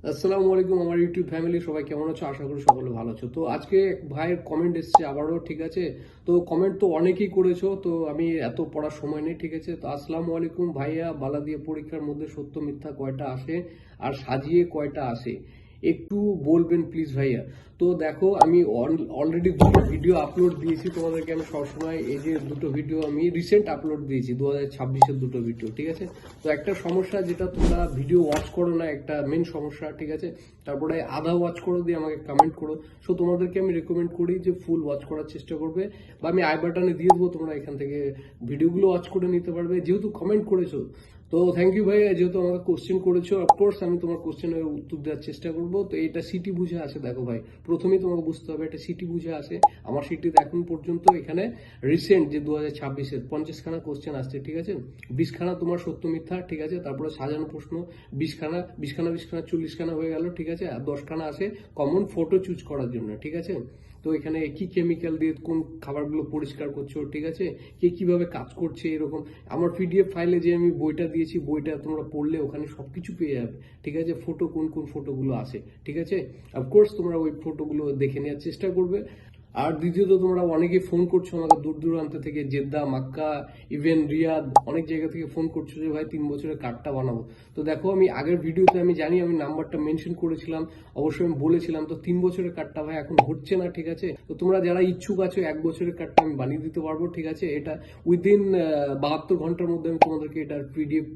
আসসালামু আলাইকুম আমার ইউটিউব ফ্যামিলি সবাই কেমন আছো? আশা করি সকলে ভালো আছো। তো আজকে এক ভাইয়ের কমেন্ট এসেছে আবারও, ঠিক আছে? তো কমেন্ট তো অনেকেই করেছো, তো আমি এত পড়ার সময় নেই, ঠিক আছে? তো আসসালামু আলাইকুম ভাইয়া, বালা দিয়ে পরীক্ষার মধ্যে সত্য মিথ্যা কয়টা আসে আর সাজিয়ে কয়টা আসে একটু বলবেন প্লিজ ভাইয়া। তো দেখো, আমি অলরেডি দুটো ভিডিও আপলোড দিয়েছি তোমাদেরকে। আমি সবসময় এই যে দুটো ভিডিও আমি রিসেন্ট আপলোড দিয়েছি 2026-এর দুটো ভিডিও, ঠিক আছে? তো একটা সমস্যা যেটা তোমরা ভিডিও ওয়াচ করো না, একটা মেন সমস্যা, ঠিক আছে? তারপরে আধা ওয়াচ করো দিয়ে আমাকে কমেন্ট করো। সো তোমাদেরকে আমি রেকমেন্ড করি যে ফুল ওয়াচ করার চেষ্টা করবে, বা আমি আই বাটনে দিয়ে দেবো, তোমরা এখান থেকে ভিডিওগুলো ওয়াচ করে নিতে পারবে যেহেতু কমেন্ট করেছো। তো থ্যাংক ইউ ভাই, যেহেতু আমাকে কোশ্চেন করেছো, অফকোর্স আমি তোমার কোশ্চেনের উত্তর দেওয়ার চেষ্টা করবো। তো এটা সিটি বুঝে আসে, দেখো ভাই, প্রথমেই তোমাকে বুঝতে হবে এটা সিটি বুঝে আসে। আমার সিটিতে এখন পর্যন্ত এখানে রিসেন্ট যে 2026-এর 50খানা কোশ্চেন আসছে, ঠিক আছে? 20খানা তোমার সত্য মিথ্যা, ঠিক আছে? তারপরে সাজানো প্রশ্ন 20খানা, 20খানা 40খানা হয়ে গেল, ঠিক আছে? আর 10খানা আসে কমন ফটো চুজ করার জন্য, ঠিক আছে? তো এখানে কি কেমিক্যাল দিয়ে কোন খাবারগুলো পরিষ্কার করছো, ঠিক আছে? কে কিভাবে কাজ করছে, এরকম। আমার পিডিএফ ফাইলে যে আমি বইটা দিয়েছি, বইটা তোমরা পড়লে ওখানে সবকিছু পেয়ে যাবে, ঠিক আছে? ফটো কোন কোন ফটোগুলো আসে, ঠিক আছে? অফকোর্স তোমরা ওই ফটোগুলো দেখে নেওয়ার চেষ্টা করবে। আর দ্বিতীয়ত, তোমরা অনেকে ফোন করছো আমাকে দূর দূরান্ত থেকে, জেদ্দা, মাক্কা, ইভেন রিয়াদ, অনেক জায়গা থেকে ফোন করছো যে ভাই 3 বছরের কার্ডটা বানাবো। তো দেখো, আমি আগের ভিডিওতে আমি জানি আমি নাম্বারটা মেনশন করেছিলাম, অবশ্যই আমি বলেছিলাম। তো 3 বছরের কার্ডটা ভাই এখন হচ্ছে না, ঠিক আছে? তো তোমরা যারা ইচ্ছুক আছো 1 বছরের কার্ডটা আমি বানিয়ে দিতে পারবো, ঠিক আছে? এটা উইদিন 72 ঘন্টার মধ্যে আমি তোমাদেরকে এটার পিডিএফ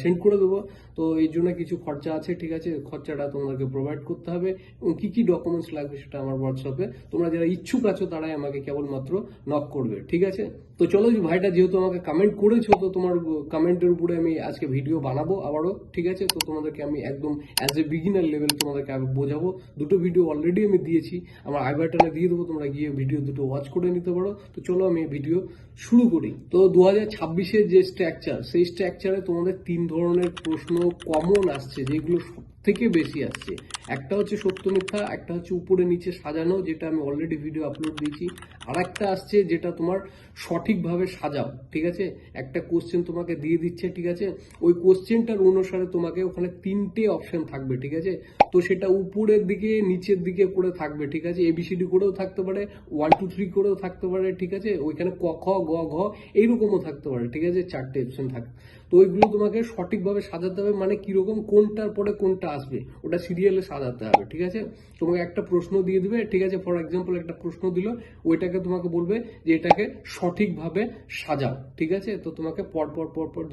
সেন্ড করে দেবো। তো এই জন্য কিছু খরচা আছে, ঠিক আছে? খরচাটা তোমাদেরকে প্রোভাইড করতে হবে, এবং কি কি ডকুমেন্টস লাগবে সেটা আমার হোয়াটসঅ্যাপে, তোমরা যারা ইচ্ছুক আছো তারাই আমাকে কেবলমাত্র নক করবে, ঠিক আছে? তো চলো, ভাইটা যেহেতু আমাকে কমেন্ট করেছো, তো তোমার কমেন্টের উপরে আমি আজকে ভিডিও বানাবো আবারও, ঠিক আছে? তো তোমাদেরকে আমি একদম অ্যাজ এ বিগিনার লেভেল তোমাদেরকে আমি বোঝাবো। দুটো ভিডিও অলরেডি আমি দিয়েছি, আমার আই বাটনে দিয়ে দেবো, তোমরা গিয়ে ভিডিও দুটো ওয়াচ করে নিতে পারো। তো চলো আমি ভিডিও শুরু করি। তো 2026-এর যে স্ট্রাকচার, সেই স্ট্রাকচারে তোমাদের 3 ধরনের প্রশ্ন কমন আসছে, যেগুলো সব থেকে বেশি আসছে। একটা হচ্ছে সত্য মিথ্যা, একটা হচ্ছে উপরে নিচে সাজানো, যেটা আমি অলরেডি ভিডিও আপলোড দিয়েছি। আর একটা আসছে যেটা তোমার সঠিকভাবে সাজাও, ঠিক আছে? একটা কোশ্চেন তোমাকে দিয়ে দিচ্ছে, ঠিক আছে? ওই কোশ্চেনটার অনুসারে তোমাকে ওখানে 3টে অপশন থাকবে, ঠিক আছে? তো সেটা উপরের দিকে নিচের দিকে করে থাকবে, ঠিক আছে? এবিসিডি করেও থাকতে পারে, 1 2 3 করেও থাকতে পারে, ঠিক আছে? ওইখানে ক খ গ ঘ এইরকমও থাকতে পারে, ঠিক আছে? 4টে অপশন থাকে। তো ওইগুলো তোমাকে সঠিকভাবে সাজাতে হবে, মানে কিরকম কোনটার পরে কোনটা আসবে ওটা সিরিয়ালে সাজাতে হবে, ঠিক আছে? তোমাকে একটা প্রশ্ন দিয়ে দিবে, ঠিক আছে? ফর এক্সাম্পল একটা প্রশ্ন দিল, ওইটাকে তোমাকে বলবে যে এটাকে সঠিকভাবে সাজাও, ঠিক আছে? তো তোমাকে পরপর পরপর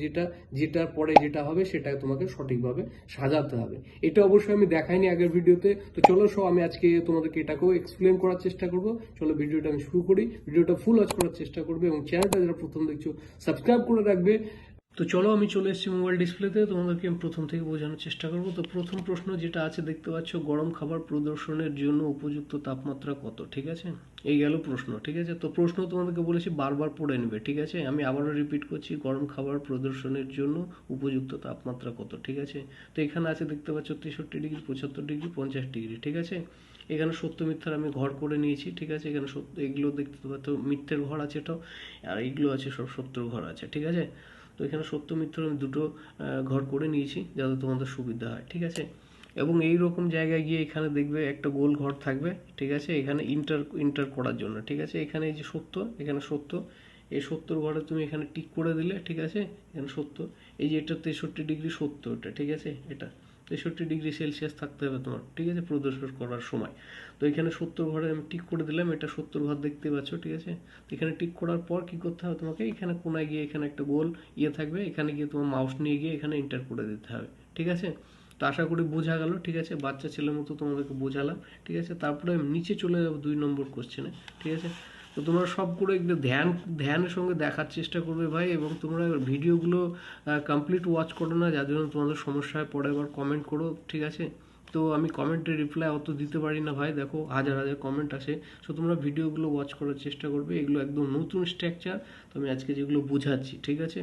যেটার পরে যেটা হবে সেটা তোমাকে সঠিকভাবে সাজাতে হবে। এটা অবশ্যই আমি দেখাইনি আগের ভিডিওতে। তো চলো আমি আজকে তোমাদেরকে এটাকেও এক্সপ্লেন করার চেষ্টা করব। চলো ভিডিওটা আমি শুরু করি, ভিডিওটা ফুল ওয়াচ করার চেষ্টা করবে, এবং চ্যানেলটা যারা প্রথম দেখছো সাবস্ক্রাইব করে রাখবে। তো চলো, আমি চলে এসেছি মোবাইল ডিসপ্লেতে, তোমাদেরকে আমি প্রথম থেকে বোঝানোর চেষ্টা করব। তো প্রথম প্রশ্ন যেটা আছে দেখতে পাচ্ছ, গরম খাবার প্রদর্শনের জন্য উপযুক্ত তাপমাত্রা কত, ঠিক আছে? এই গেল প্রশ্ন, ঠিক আছে? তো প্রশ্ন তোমাদেরকে বলেছি বারবার পড়ে নেবে, ঠিক আছে? আমি আবারও রিপিট করছি, গরম খাবার প্রদর্শনের জন্য উপযুক্ত তাপমাত্রা কত, ঠিক আছে? তো এখানে আছে দেখতে পাচ্ছ 63 ডিগ্রি, 75 ডিগ্রি, 50 ডিগ্রি, ঠিক আছে? এখানে সত্য মিথ্যার আমি ঘর করে নিয়েছি, ঠিক আছে? এখানে সত্য, এগুলো দেখতে পাচ্ছ মিথ্যের ঘর আছে এটাও, আর এইগুলো আছে সব সত্যর ঘর আছে, ঠিক আছে? তো এখানে সত্য মিথ্যার আমি দুটো ঘর করে নিয়েছি যাতে তোমাদের সুবিধা হয়, ঠিক আছে? এবং এই রকম জায়গায় গিয়ে এখানে দেখবে একটা গোল ঘর থাকবে, ঠিক আছে? এখানে ইন্টার ইন্টার করার জন্য, ঠিক আছে? এখানে এই যে সত্য, এখানে সত্য, এই সত্যর ঘরে তুমি এখানে টিক করে দিলে, ঠিক আছে? এখানে সত্য। এই যে এটা 63 ডিগ্রি সত্য, এটা ঠিক আছে? এটা 63 ডিগ্রি সেলসিয়াস থাকতে হবে তোমার, ঠিক আছে? প্রদর্শন করার সময়। তো এখানে 70 ঘরে আমি টিক করে দিলাম, এটা 70 ঘর দেখতে পাচ্ছ, ঠিক আছে? তো এখানে টিক করার পর কি করতে হবে তোমাকে, এখানে কোনায় গিয়ে এখানে একটা গোল থাকবে, এখানে গিয়ে তোমার মাউস নিয়ে গিয়ে এখানে এন্টার করে দিতে হবে, ঠিক আছে? তো আশা করি বোঝা গেল, ঠিক আছে? বাচ্চা ছেলের মতো তোমাদেরকে বোঝালাম, ঠিক আছে? তারপরে আমি নিচে চলে যাবো 2 নম্বর কোশ্চেনে, ঠিক আছে? তো তোমরা সবগুলো একটু ধ্যানের সঙ্গে দেখার চেষ্টা করবে ভাই, এবং তোমরা ভিডিওগুলো কমপ্লিট ওয়াচ করো না, যার জন্য তোমাদের সমস্যা হয়, পরে আবার কমেন্ট করো, ঠিক আছে? তো আমি কমেন্টের রিপ্লাই অত দিতে পারি না ভাই, দেখো হাজার হাজার কমেন্ট আসে। সো তোমরা ভিডিওগুলো ওয়াচ করার চেষ্টা করবে, এগুলো একদম নতুন স্ট্রাকচার। তো আমি আজকে যেগুলো বোঝাচ্ছি, ঠিক আছে?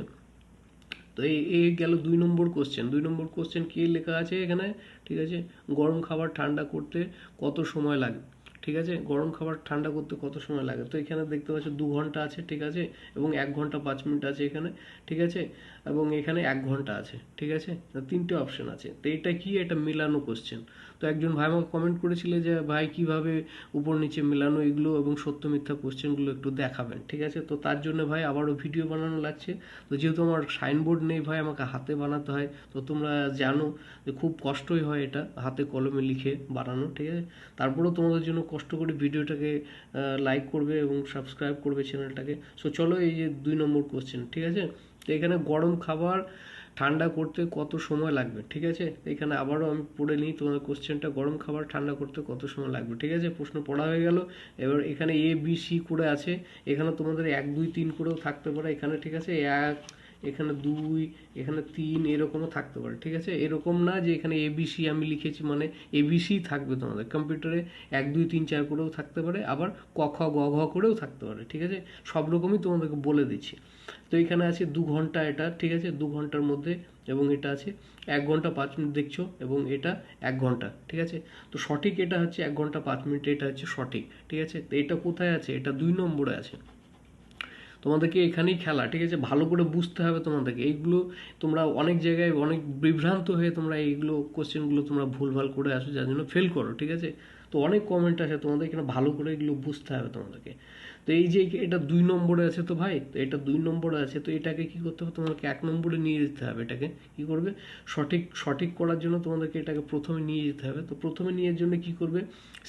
তো এই গেল 2 নম্বর কোশ্চেন। 2 নম্বর কোশ্চেন কি লেখা আছে এখানে, ঠিক আছে? গরম খাবার ঠান্ডা করতে কত সময় লাগে, ঠিক আছে, গরম খাবার ঠান্ডা করতে কত সময় লাগে? তো এখানে দেখতে পাচ্ছ 2 ঘন্টা আছে, ঠিক আছে, এবং 1 ঘন্টা 5 মিনিট আছে এখানে, ঠিক আছে, এবং এখানে 1 ঘন্টা আছে, ঠিক আছে, তিনটে অপশন আছে। তো এটা কি, এটা মিলানো কোশ্চেন। তো একজন ভাই আমাকে কমেন্ট করেছিল যে ভাই কিভাবে উপর নিচে মেলানো এগুলো এবং সত্য মিথ্যা কোশ্চেনগুলো একটু দেখাবেন, ঠিক আছে। তো তার জন্য ভাই আবারও ভিডিও বানানো লাগছে। তো যেহেতু আমার সাইনবোর্ড নেই ভাই, আমাকে হাতে বানাতে হয়। তো তোমরা জানো যে খুব কষ্টই হয় এটা হাতে কলমে লিখে বানানো, ঠিক আছে। তারপরেও তোমাদের জন্য কষ্ট করে ভিডিওটাকে লাইক করবে এবং সাবস্ক্রাইব করবে চ্যানেলটাকে। সো চলো, এই যে 2 নম্বর কোশ্চেন, ঠিক আছে। তো এখানে গরম খাবার ঠান্ডা করতে কত সময় লাগবে, ঠিক আছে। এখানে আবারও আমি পড়ে নিই তোমাদের কোশ্চেনটা, গরম খাবার ঠান্ডা করতে কত সময় লাগবে, ঠিক আছে। প্রশ্ন পড়া হয়ে গেল। এবার এখানে এ বি সি করে আছে, এখানে তোমাদের 1 2 3 করেও থাকতে পারে এখানে, ঠিক আছে। 1, এখানে 2, এখানে 3, এরকমও থাকতে পারে, ঠিক আছে। এরকম না যে এখানে এবিসি আমি লিখেছি মানে এবিসি থাকবে, তোমাদের কম্পিউটারে 1 2 3 4 করেও থাকতে পারে, আবার ক খ গ ঘ করেও থাকতে পারে, ঠিক আছে। সব রকমই তোমাদেরকে বলে দিচ্ছি। তো এখানে আছে 2 ঘন্টা এটা, ঠিক আছে, 2 ঘন্টার মধ্যে, এবং এটা আছে 1 ঘন্টা 5 মিনিট দেখছো, এবং এটা 1 ঘন্টা, ঠিক আছে। তো সঠিক এটা হচ্ছে 1 ঘন্টা 5 মিনিট, এটা হচ্ছে সঠিক, ঠিক আছে। তো এটা কোথায় আছে? এটা 2 নম্বরে আছে। তোমাদেরকে এখানেই খেলা, ঠিক আছে, ভালো করে বুঝতে হবে তোমাদেরকে। এইগুলো তোমরা অনেক জায়গায় অনেক বিভ্রান্ত হয়ে তোমরা এইগুলো কোশ্চেনগুলো তোমরা ভুলভাল করে আসো, যার জন্য ফেল করো, ঠিক আছে। তো অনেক কমেন্ট আসে, তোমাদের এখানে ভালো করে এগুলো বুঝতে হবে তোমাদেরকে। তো এই যে এটা 2 নম্বরে আছে, তো ভাই তো এটা 2 নম্বরে আছে, তো এটাকে কি করতে হবে? তোমাদেরকে 1 নম্বরে নিয়ে যেতে হবে। এটাকে কি করবে? সঠিক সঠিক করার জন্য তোমাদেরকে এটাকে প্রথমে নিয়ে যেতে হবে। তো প্রথমে নিয়ে জন্য কি করবে?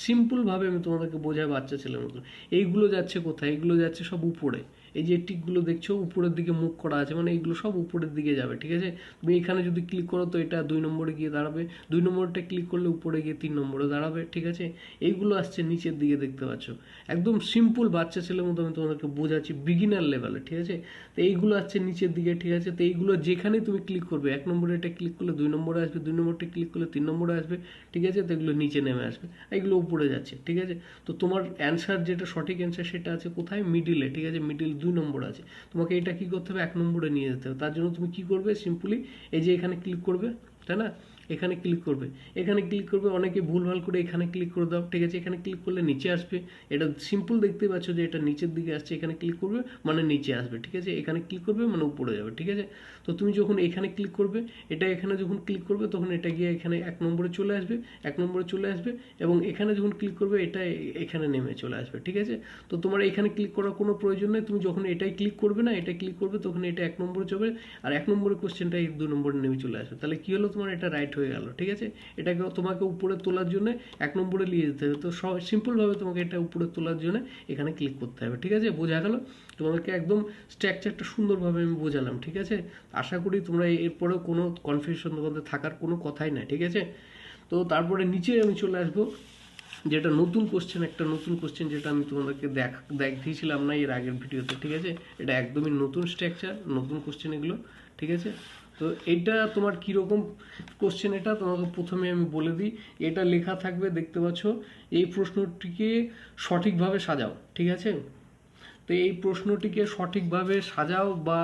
সিম্পলভাবে আমি তোমাদেরকে বোঝাই বাচ্চা ছেলের মতো। এইগুলো যাচ্ছে কোথায়? এইগুলো যাচ্ছে সব উপরে। এই যে টিকগুলো দেখছো উপরের দিকে মুখ করা আছে, মানে এইগুলো সব উপরের দিকে যাবে, ঠিক আছে। তুমি এখানে যদি ক্লিক করো তো এটা 2 নম্বরে গিয়ে দাঁড়াবে, 2 নম্বরটা ক্লিক করলে উপরে গিয়ে 3 নম্বরে দাঁড়াবে, ঠিক আছে। এইগুলো আসছে নিচের দিকে, দেখতে পাচ্ছ। একদম সিম্পল বাচ্চা ছেলের মতো আমি তোমাদেরকে বোঝাচ্ছি, বিগিনার লেভেলে, ঠিক আছে। তো এইগুলো আসছে নিচের দিকে, ঠিক আছে। তো এইগুলো যেখানে তুমি ক্লিক করবে, 1 নম্বরে এটা ক্লিক করলে 2 নম্বরে আসবে, 2 নম্বরটা ক্লিক করলে 3 নম্বরে আসবে, ঠিক আছে। তো এগুলো নিচে নেমে আসবে, এগুলো উপরে যাচ্ছে, ঠিক আছে। তো তোমার অ্যান্সার যেটা সঠিক অ্যান্সার সেটা আছে কোথায়? মিডিলে, ঠিক আছে। মিডিল 2 নম্বর আছে। তোমাকে এটা কি করতে হবে? 1 নম্বরে নিয়ে যেতে হবে। তার জন্য তুমি কি করবে? সিম্পলি এই যে এখানে ক্লিক করবে, তাই না? এখানে ক্লিক করবে, এখানে ক্লিক করবে। অনেকে ভুলভাল করে এখানে ক্লিক করে দাও, ঠিক আছে। এখানে ক্লিক করলে নিচে আসবে। এটা সিম্পল, দেখতে পাচ্ছ যে এটা নিচের দিকে আসছে। এখানে ক্লিক করবে মানে নিচে আসবে, ঠিক আছে। এখানে ক্লিক করবে মানে উপরে যাবে, ঠিক আছে। তো তুমি যখন এখানে ক্লিক করবে, এটা এখানে যখন ক্লিক করবে তখন এটা গিয়ে এখানে 1 নম্বরে চলে আসবে, 1 নম্বরে চলে আসবে, এবং এখানে যখন ক্লিক করবে এটা এখানে নেমে চলে আসবে, ঠিক আছে। তো তোমার এখানে ক্লিক করার কোনো প্রয়োজন নেই। তুমি যখন এটাই ক্লিক করবে না, এটা ক্লিক করবে, তখন এটা 1 নম্বরে যাবে, আর 1 নম্বরের কোশ্চেনটা এই 2 নম্বরে নেমে চলে আসবে। তাহলে কি হলো? তোমার এটা রাইট হয়ে গেল, ঠিক আছে। এটাকে তোমাকে উপরে তোলার জন্য 1 নম্বরে নিয়ে যেতে হবে। তো সিম্পলভাবে তোমাকে এটা উপরে তোলার জন্য এখানে ক্লিক করতে হবে, ঠিক আছে। বোঝা গেল? তোমাদেরকে একদম স্ট্রাকচারটা সুন্দরভাবে আমি বোঝালাম, ঠিক আছে। আশা করি তোমরা এরপরেও কোনো কনফিউশন তোমাদের থাকার কোনো কথাই নাই, ঠিক আছে। তো তারপরে নিচে আমি চলে আসবো, যেটা নতুন কোশ্চেন, একটা নতুন কোশ্চেন যেটা আমি তোমাদেরকে দেখিয়েছিলাম না এর আগের ভিডিওতে, ঠিক আছে। এটা একদমই নতুন স্ট্রাকচার, নতুন কোশ্চেন এগুলো, ঠিক আছে। তো এইটা তোমার কীরকম কোশ্চেন, এটা তোমাকে প্রথমে আমি বলে দিই। এটা লেখা থাকবে, দেখতে পাচ্ছ, এই প্রশ্নটিকে সঠিকভাবে সাজাও, ঠিক আছে। তো এই প্রশ্নটিকে সঠিকভাবে সাজাও বা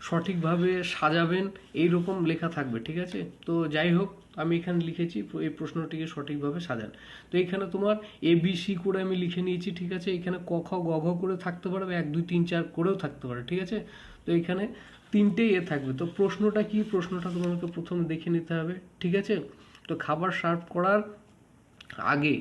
সঠিকভাবে সাজাবেন, এইরকম লেখা থাকবে, ঠিক আছে। তো যাই হোক, আমি এখানে লিখেছি এই প্রশ্নটিকে সঠিকভাবে সাজান। তো এখানে তোমার এ বি সি করে আমি লিখে নিয়েছি, ঠিক আছে। এখানে ক খ গ ঘ করে থাকতে পারে, 1 2 3 4 করেও থাকতে পারে, ঠিক আছে। তো এখানে তিনটেই থাকবে। তো প্রশ্নটা কি? প্রশ্নটা তোমাকে প্রথমে দেখে নিতে হবে, ঠিক আছে। তো খাবার সার্ভ করার আগে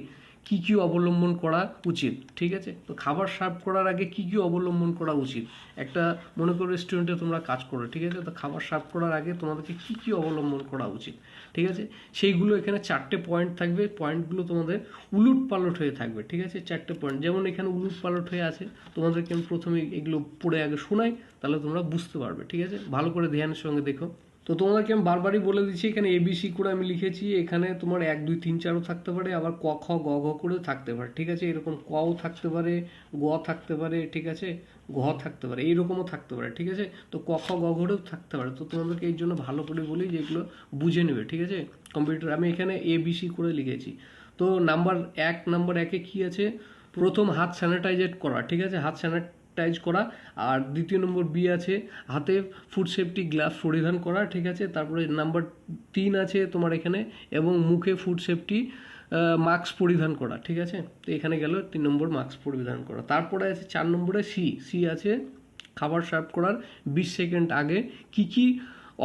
কি কি অবলম্বন করা উচিত, ঠিক আছে। তো খাবার সার্ভ করার আগে কি কি অবলম্বন করা উচিত? একটা মনে করো রেস্টুরেন্টে তোমরা কাজ করো, ঠিক আছে। তো খাবার সার্ভ করার আগে তোমাদেরকে কি কি অবলম্বন করা উচিত, ঠিক আছে। সেইগুলো এখানে 4টে পয়েন্ট থাকবে। পয়েন্টগুলো তোমাদের উলট পালট হয়ে থাকবে, ঠিক আছে। 4টে পয়েন্ট, যেমন এখানে উলট পালট হয়ে আছে, তোমাদেরকে আমি প্রথমে এগুলো পড়ে আগে শোনাই, তাহলে তোমরা বুঝতে পারবে, ঠিক আছে। ভালো করে ধ্যানের সঙ্গে দেখো। তো তোমাদেরকে আমি বারবারই বলে দিচ্ছি, এখানে এবিসি করে আমি লিখেছি। এখানে তোমার 1 2 3 4ও থাকতে পারে, আবার ক খ গ ঘ করেও থাকতে পারে, ঠিক আছে। এরকম কও থাকতে পারে, গ থাকতে পারে, ঠিক আছে, ঘ থাকতে পারে, এইরকমও থাকতে পারে, ঠিক আছে। তো ক খ গ ঘরেও থাকতে পারে। তো তোমাদেরকে এই জন্য ভালো করে বলি যে এগুলো বুঝে নেবে, ঠিক আছে। কম্পিউটার আমি এখানে এবিসি করে লিখেছি। তো নাম্বার 1-এ কি আছে? প্রথম হাত স্যানিটাইজেট করা, ঠিক আছে, হাত স্যানিটাইজ করা। আর 2 নম্বর বি আছে হাতে ফুড সেফটি গ্লাভস পরিধান করা, ঠিক আছে। তারপরে নাম্বার 3 আছে তোমার এখানে, এবং মুখে ফুড সেফটি মাস্ক পরিধান করা, ঠিক আছে। তো এখানে গেল 3 নম্বর মাস্ক পরিধান করা। তারপরে আছে 4 নম্বরে সি আছে খাবার সার্ভ করার 20 সেকেন্ড আগে কি কি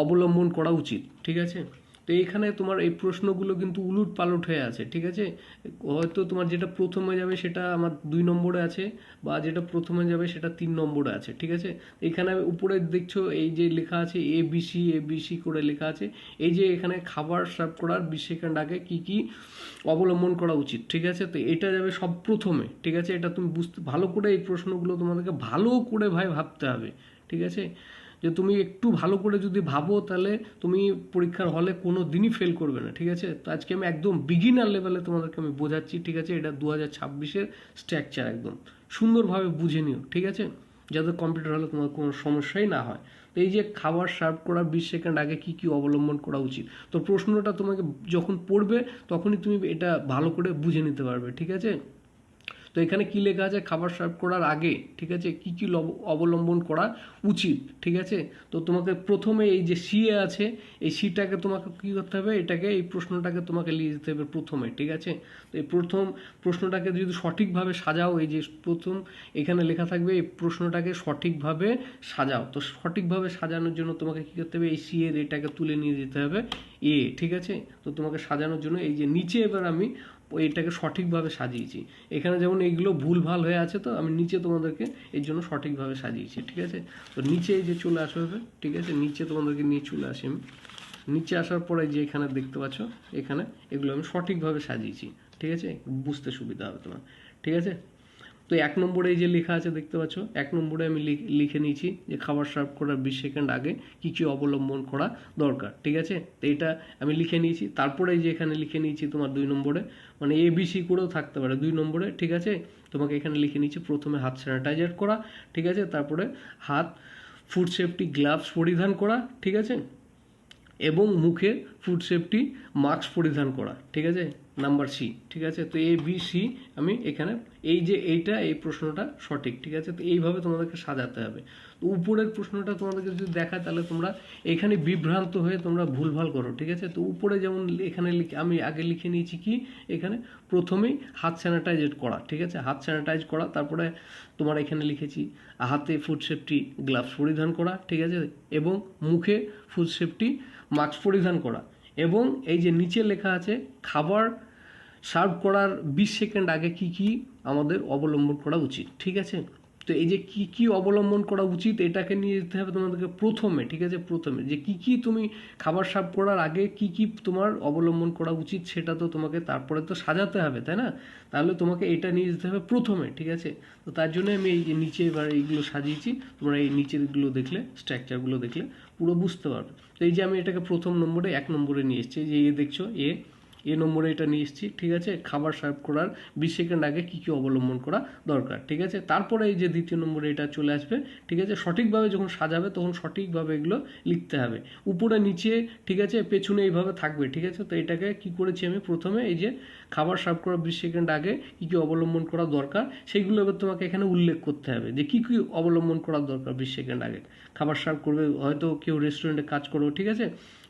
অবলম্বন করা উচিত, ঠিক আছে। তো এইখানে তোমার এই প্রশ্নগুলো কিন্তু উলট পালট হয়ে আছে, ঠিক আছে। হয়তো তোমার যেটা প্রথমে যাবে সেটা আমার 2 নম্বরে আছে, বা যেটা প্রথমে যাবে সেটা 3 নম্বরে আছে, ঠিক আছে। এখানে উপরে দেখছো এই যে লেখা আছে এবিসি করে লেখা আছে, এই যে এখানে খাবার সার্ভ করার 20 সেকেন্ড আগে কি কি অবলম্বন করা উচিত, ঠিক আছে। তো এটা যাবে সব প্রথমে, ঠিক আছে। এটা তুমি বুঝতে ভালো করে, এই প্রশ্নগুলো তোমাদেরকে ভালো করে ভাই ভাবতে হবে, ঠিক আছে। যে তুমি একটু ভালো করে যদি ভাবো তাহলে তুমি পরীক্ষার হলে কোনো দিনই ফেল করবে না, ঠিক আছে। তো আজকে আমি একদম বিগিনার লেভেলে তোমাদেরকে আমি বোঝাচ্ছি, ঠিক আছে। এটা 2026-এর স্ট্রাকচার একদম সুন্দরভাবে বুঝে নিও, ঠিক আছে, যাতে কম্পিউটার হলে তোমার কোনো সমস্যাই না হয়। তো এই যে খাবার সার্ভ করার 20 সেকেন্ড আগে কি কি অবলম্বন করা উচিত, তো প্রশ্নটা তোমাকে যখন পড়বে তখনই তুমি এটা ভালো করে বুঝে নিতে পারবে, ঠিক আছে। তো এখানে কি লেখা আছে, খাবার সার্ভ করার আগে, ঠিক আছে, কি কি অবলম্বন করা উচিত, ঠিক আছে। তো তোমাকে প্রথমে এই যে সিএ আছে, এই সিটাকে তোমাকে কি করতে হবে, এটাকে এই প্রশ্নটাকে তোমাকে লিখে দিতে হবে প্রথমে, ঠিক আছে। তো এই প্রথম প্রশ্নটাকে যদি সঠিকভাবে সাজাও, এই যে প্রথম এখানে লেখা থাকবে এই প্রশ্নটাকে সঠিকভাবে সাজাও। তো সঠিকভাবে সাজানোর জন্য তোমাকে কি করতে হবে, এই সি এর এটাকে তুলে নিয়ে যেতে হবে এ, ঠিক আছে। তো তোমাকে সাজানোর জন্য এই যে নিচে এবার আমি এটাকে সঠিকভাবে সাজিয়েছি। এখানে যেমন এইগুলো ভুলভাল হয়ে আছে, তো আমি নিচে তোমাদেরকে এর জন্য সঠিকভাবে সাজিয়েছি, ঠিক আছে। তো নিচে এই যে চলে আসা হবে, ঠিক আছে, নিচে তোমাদেরকে নিয়ে চলে আসি আমি। নিচে আসার পরে যে এখানে দেখতে পাচ্ছ, এখানে এগুলো আমি সঠিকভাবে সাজিয়েছি, ঠিক আছে, বুঝতে সুবিধা হবে তোমার, ঠিক আছে। তো 1 নম্বরে এই যে লেখা আছে দেখতে পাচ্ছ, 1 নম্বরে আমি লিখে নিয়েছি যে খাবার সার্ভ করার 20 সেকেন্ড আগে কি কি অবলম্বন করা দরকার, ঠিক আছে। তো এটা আমি লিখে নিয়েছি। তারপরে এই যে এখানে লিখে নিয়েছি তোমার 2 নম্বরে, মানে এবিসি করেও থাকতে পারে 2 নম্বরে, ঠিক আছে। তোমাকে এখানে লিখে নিয়েছি প্রথমে হাত স্যানিটাইজার করা, ঠিক আছে, তারপরে হাত ফুড সেফটি গ্লাভস পরিধান করা, ঠিক আছে, এবং মুখে ফুড সেফটি মাস্ক পরিধান করা, ঠিক আছে, নাম্বার সি, ঠিক আছে। তো এ বি সি আমি এখানে এই যে এই প্রশ্নটা সঠিক, ঠিক আছে। তো এইভাবে তোমাদেরকে সাজাতে হবে। তো উপরের প্রশ্নটা তোমাদেরকে যদি দেখায় তাহলে তোমরা এখানে বিভ্রান্ত হয়ে তোমরা ভুলভাল করো, ঠিক আছে। তো উপরে যেমন এখানে আমি আগে লিখে নিয়েছি কি, এখানে প্রথমেই হাত স্যানিটাইজ করা, ঠিক আছে, হাত স্যানিটাইজ করা। তারপরে তোমার এখানে লিখেছি হাতে ফুড সেফটি গ্লাভস পরিধান করা, ঠিক আছে, এবং মুখে ফুড সেফটি মাস্ক পরিধান করা। এবং এই যে নিচে লেখা আছে খাবার সার্ভ করার 20 সেকেন্ড আগে কি কি আমাদের অবলম্বন করা উচিত, ঠিক আছে। তো এই যে কি কি অবলম্বন করা উচিত এটাকে নিয়ে যেতে হবে তোমাদেরকে প্রথমে, ঠিক আছে। প্রথমে যে কি কি তুমি খাবার সার্ভ করার আগে কি কি তোমার অবলম্বন করা উচিত সেটা তো তোমাকে তারপরে তো সাজাতে হবে, তাই না। তাহলে তোমাকে এটা নিয়ে যেতে হবে প্রথমে, ঠিক আছে। তো তার জন্য আমি এই যে নিচে এবার এইগুলো সাজিয়েছি, তোমরা এই নিচেরগুলো দেখলে, স্ট্রাকচারগুলো দেখলে পুরো বুঝতে পারবে। তো এই যে আমি এটাকে প্রথম নম্বরে 1 নম্বরে নিয়ে এসেছি, যে দেখছো এ নম্বরে এটা নিয়ে এসেছি, ঠিক আছে। খাবার সার্ভ করার 20 সেকেন্ড আগে কি কি অবলম্বন করা দরকার, ঠিক আছে। তারপরে এই যে দ্বিতীয় নম্বরে এটা চলে আসবে, ঠিক আছে। সঠিকভাবে যখন সাজাবে তখন সঠিকভাবে এগুলো লিখতে হবে, উপরে নিচে, ঠিক আছে, পেছনে এইভাবে থাকবে, ঠিক আছে। তো এটাকে কি করেছি আমি প্রথমে এই যে খাবার সার্ভ করার 20 সেকেন্ড আগে কি কি অবলম্বন করা দরকার সেইগুলো এবার তোমাকে এখানে উল্লেখ করতে হবে, যে কি কি অবলম্বন করা দরকার 20 সেকেন্ড আগে খাবার সার্ভ করবে। হয়তো কেউ রেস্টুরেন্টে কাজ করো, ঠিক আছে,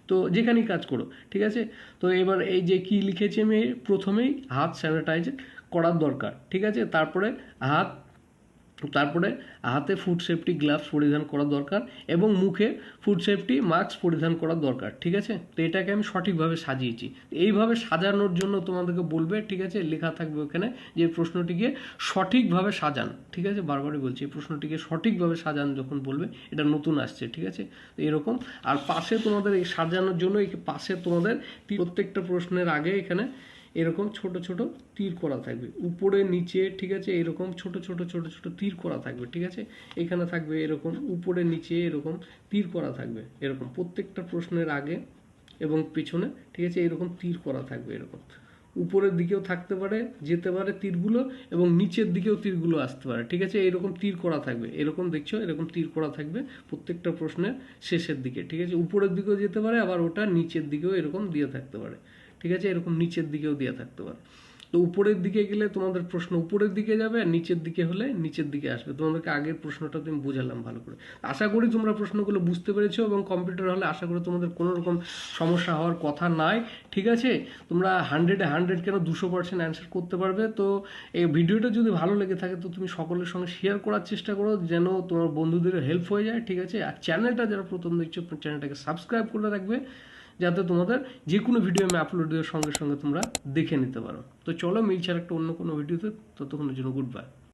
তো যেখানেই কাজ করো, ঠিক আছে। তো এবার এই যে কি লিখেছি আমি, প্রথমেই হাত স্যানিটাইজ করার দরকার, ঠিক আছে। তারপরে হাতে ফুড সেফটি গ্লাভস পরিধান করা দরকার এবং মুখে ফুড সেফটি মাস্ক পরিধান করা দরকার, ঠিক আছে। তো এটাকে আমি সঠিকভাবে সাজিয়েছি। এইভাবে সাজানোর জন্য তোমাদেরকে বলবে, ঠিক আছে, লেখা থাকবে ওখানে যে প্রশ্নটিকে সঠিকভাবে সাজান, ঠিক আছে। বারবারই বলছি এই প্রশ্নটিকে সঠিকভাবে সাজান যখন বলবে, এটা নতুন আসছে, ঠিক আছে। তো এরকম আর পাশে তোমাদের এই সাজানোর জন্য এই পাশে তোমাদের প্রত্যেকটা প্রশ্নের আগে এখানে এরকম ছোট ছোট তীর করা থাকবে, উপরে নিচে, ঠিক আছে, এরকম ছোট ছোট ছোট ছোট তীর করা থাকবে, ঠিক আছে। এখানে থাকবে এরকম উপরে নিচে এরকম তীর করা থাকবে, এরকম প্রত্যেকটা প্রশ্নের আগে এবং পিছনে, ঠিক আছে, এরকম তীর করা থাকবে। এরকম উপরের দিকেও থাকতে পারে, যেতে পারে তীরগুলো, এবং নিচের দিকেও তীরগুলো আসতে পারে, ঠিক আছে। এরকম তীর করা থাকবে, এরকম দেখছো এরকম তীর করা থাকবে প্রত্যেকটা প্রশ্নের শেষের দিকে, ঠিক আছে। উপরের দিকেও যেতে পারে, আবার ওটা নিচের দিকেও এরকম দিয়ে থাকতে পারে, ঠিক আছে, এরকম নিচের দিকেও দিয়ে থাকতে পারে। তো উপরের দিকে গেলে তোমাদের প্রশ্ন উপরের দিকে যাবে, আর নিচের দিকে হলে নিচের দিকে আসবে। তোমাদেরকে আগের প্রশ্নটা তুমি বুঝালাম ভালো করে। আশা করি তোমরা প্রশ্নগুলো বুঝতে পেরেছো, এবং কম্পিউটার হলে আশা করি তোমাদের কোনো রকম সমস্যা হওয়ার কথা নাই। ঠিক আছে, তোমরা 100 কেন 200% অ্যান্সার করতে পারবে। তো এই ভিডিওটা যদি ভালো লেগে থাকে তো তুমি সকলের সঙ্গে শেয়ার করার চেষ্টা করো, যেন তোমার বন্ধুদের হেল্প হয়ে যায়। ঠিক আছে, আর চ্যানেলটা যারা প্রথম দেখছো চ্যানেলটাকে সাবস্ক্রাইব করে রাখবে, যাতে তোমাদের যে কোনো ভিডিও আমি আপলোড দেওয়ার সঙ্গে সঙ্গে তোমরা দেখে নিতে পারো। তো চলো, মিলছে একটা অন্য কোনো ভিডিওতে, ততক্ষণের জন্য গুড বাই।